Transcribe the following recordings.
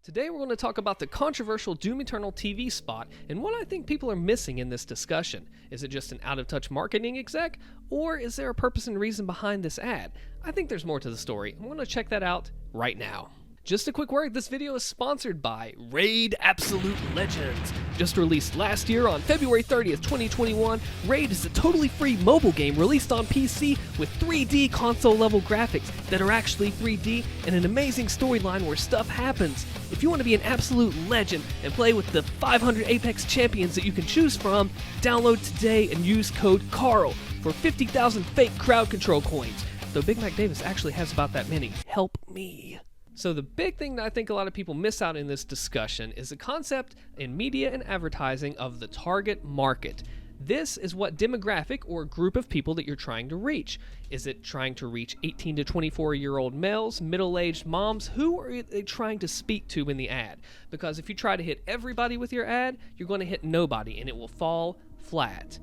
Today we're going to talk about the controversial Doom Eternal TV spot and what I think people are missing in this discussion. Is it just an out-of-touch marketing exec, or is there a purpose and reason behind this ad? I think there's more to the story. I want to check that out right now. Just a quick word, this video is sponsored by Raid Absolute Legends. Just released last year on February 30th, 2021, Raid is a totally free mobile game released on PC with 3D console-level graphics that are actually 3D and an amazing storyline where stuff happens. If you want to be an absolute legend and play with the 500 Apex champions that you can choose from, download today and use code CARL for 50,000 fake crowd control coins. Though Big Mac Davis actually has about that many. Help me. So the big thing that I think a lot of people miss out in this discussion is the concept in media and advertising of the target market. This is what demographic or group of people that you're trying to reach. Is it trying to reach 18 to 24-year-old males, middle-aged moms? Who are they trying to speak to in the ad? Because if you try to hit everybody with your ad, you're going to hit nobody and it will fall flat.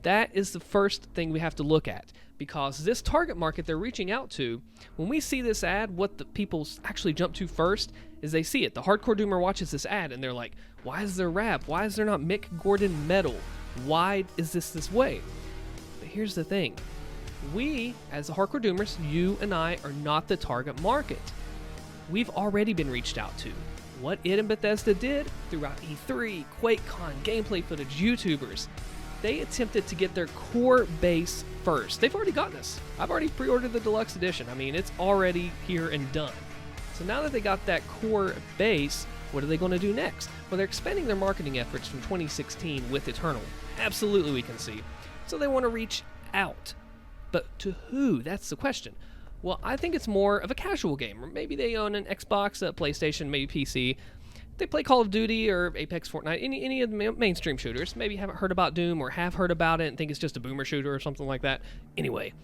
That is the first thing we have to look at, because this target market they're reaching out to, when we see this ad, what the people actually jump to first is they see it. The hardcore doomer watches this ad and they're like, why is there rap? Why is there not Mick Gordon metal? Why is this way? But here's the thing. We, as the hardcore doomers, you and I, are not the target market. We've already been reached out to. What id and Bethesda did throughout E3, QuakeCon, gameplay footage, YouTubers, they attempted to get their core base first. They've already gotten us. I've already pre-ordered the deluxe edition. I mean, it's already here and done. So now that they got that core base, what are they going to do next? Well, they're expanding their marketing efforts from 2016 with Eternal. Absolutely, we can see. So they want to reach out. But to who? That's the question. Well, I think it's more of a casual game. Or maybe they own an Xbox, a PlayStation, maybe PC. They play Call of Duty or Apex, Fortnite, any of the mainstream shooters. Maybe haven't heard about Doom or have heard about it and think it's just a boomer shooter or something like that. Anyway,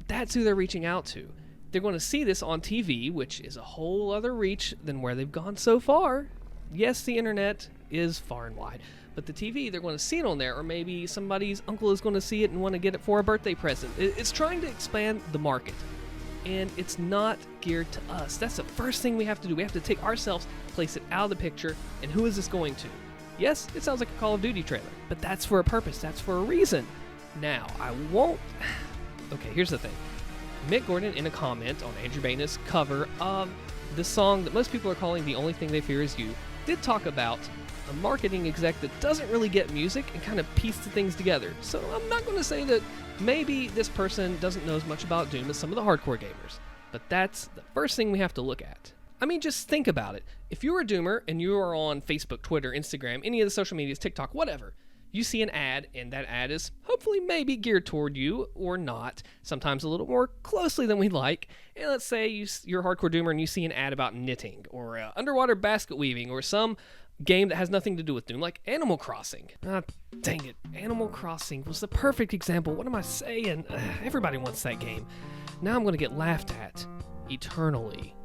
that's who they're reaching out to. They're going to see this on TV, which is a whole other reach than where they've gone so far. Yes, the internet is far and wide, but the TV, they're going to see it on there, or maybe somebody's uncle is going to see it and want to get it for a birthday present. It's trying to expand the market, and it's not geared to us. That's the first thing we have to do. We have to take ourselves, place it out of the picture, and who is this going to? Yes, it sounds like a Call of Duty trailer, but that's for a purpose. That's for a reason. Now, I won't... Okay, here's the thing. Mick Gordon, in a comment on Andrew Baina's cover of the song that most people are calling The Only Thing They Fear Is You, did talk about a marketing exec that doesn't really get music and kind of piece the things together. So I'm not going to say that maybe this person doesn't know as much about Doom as some of the hardcore gamers, but that's the first thing we have to look at. I mean, just think about it. If you're a doomer and you are on Facebook, Twitter, Instagram, any of the social medias, TikTok, whatever, you see an ad, and that ad is hopefully maybe geared toward you or not, sometimes a little more closely than we'd like. And let's say you're a hardcore doomer and you see an ad about knitting or underwater basket weaving or some game that has nothing to do with Doom, like Animal Crossing. Dang it, Animal Crossing was the perfect example. What am I saying? Everybody wants that game. Now I'm going to get laughed at eternally.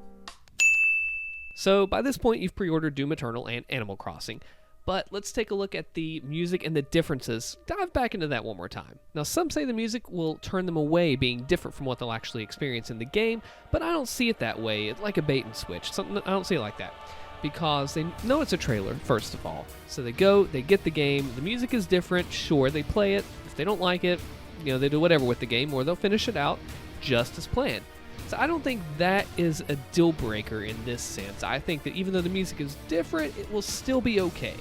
So by this point, you've pre-ordered Doom Eternal and Animal Crossing. But let's take a look at the music and the differences. Dive back into that one more time. Now, some say the music will turn them away, being different from what they'll actually experience in the game, but I don't see it that way. It's like a bait and switch. I don't see it like that. Because they know it's a trailer, first of all. So they go, they get the game, the music is different, sure, they play it. If they don't like it, they do whatever with the game, or they'll finish it out just as planned. So I don't think that is a deal breaker in this sense. I think that even though the music is different, it will still be okay,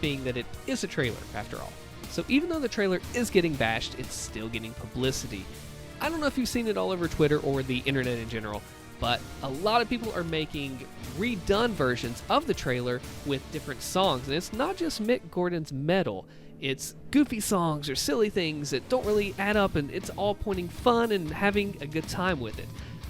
being that it is a trailer after all. So even though the trailer is getting bashed, it's still getting publicity. I don't know if you've seen it all over Twitter or the internet in general, but a lot of people are making redone versions of the trailer with different songs. And it's not just Mick Gordon's metal. It's goofy songs or silly things that don't really add up, and it's all pointing fun and having a good time with it,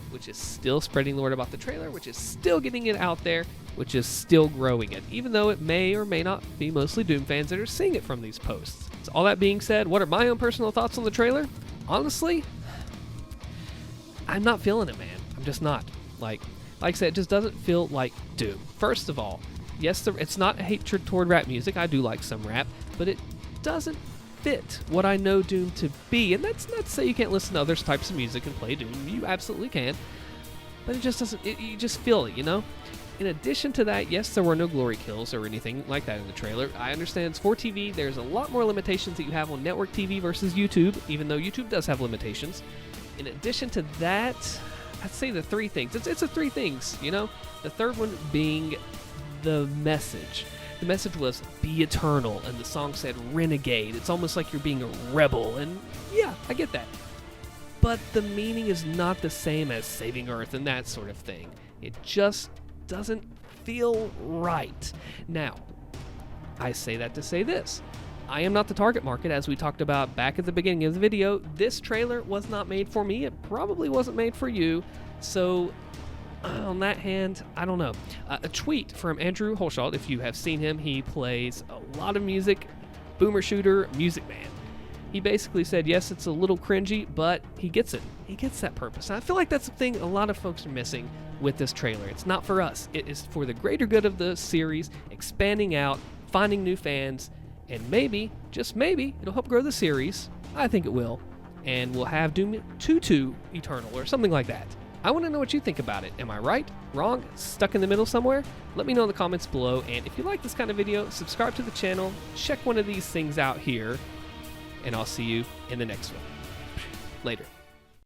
which is still spreading the word about the trailer, which is still getting it out there, which is still growing it, even though it may or may not be mostly Doom fans that are seeing it from these posts. So all that being said, what are my own personal thoughts on the trailer? Honestly, I'm not feeling it, man. I'm just not. Like I said, it just doesn't feel like Doom. First of all, yes, it's not a hatred toward rap music. I do like some rap, but it doesn't fit what I know Doom to be. And that's not to say you can't listen to other types of music and play Doom. You absolutely can. But it just doesn't, you just feel it, In addition to that, yes, there were no glory kills or anything like that in the trailer. I understand it's for TV. There's a lot more limitations that you have on network TV versus YouTube, even though YouTube does have limitations. In addition to that, I'd say the three things. It's the three things, you know? The third one being the message. The message was, be eternal, and the song said renegade. It's almost like you're being a rebel, and yeah, I get that. But the meaning is not the same as saving Earth and that sort of thing. It just doesn't feel right. Now, I say that to say this. I am not the target market, as we talked about back at the beginning of the video. This trailer was not made for me. It probably wasn't made for you. So, on that hand, I don't know. A tweet from Andrew Holshaw, if you have seen him, he plays a lot of music, boomer shooter, music man. He basically said, yes, it's a little cringy, but he gets it. He gets that purpose. And I feel like that's the thing a lot of folks are missing with this trailer. It's not for us. It is for the greater good of the series, expanding out, finding new fans, and maybe, just maybe, it'll help grow the series. I think it will. And we'll have Doom 2 Eternal or something like that. I want to know what you think about it. Am I right? Wrong? Stuck in the middle somewhere? Let me know in the comments below. And if you like this kind of video, subscribe to the channel, check one of these things out here, and I'll see you in the next one. Later.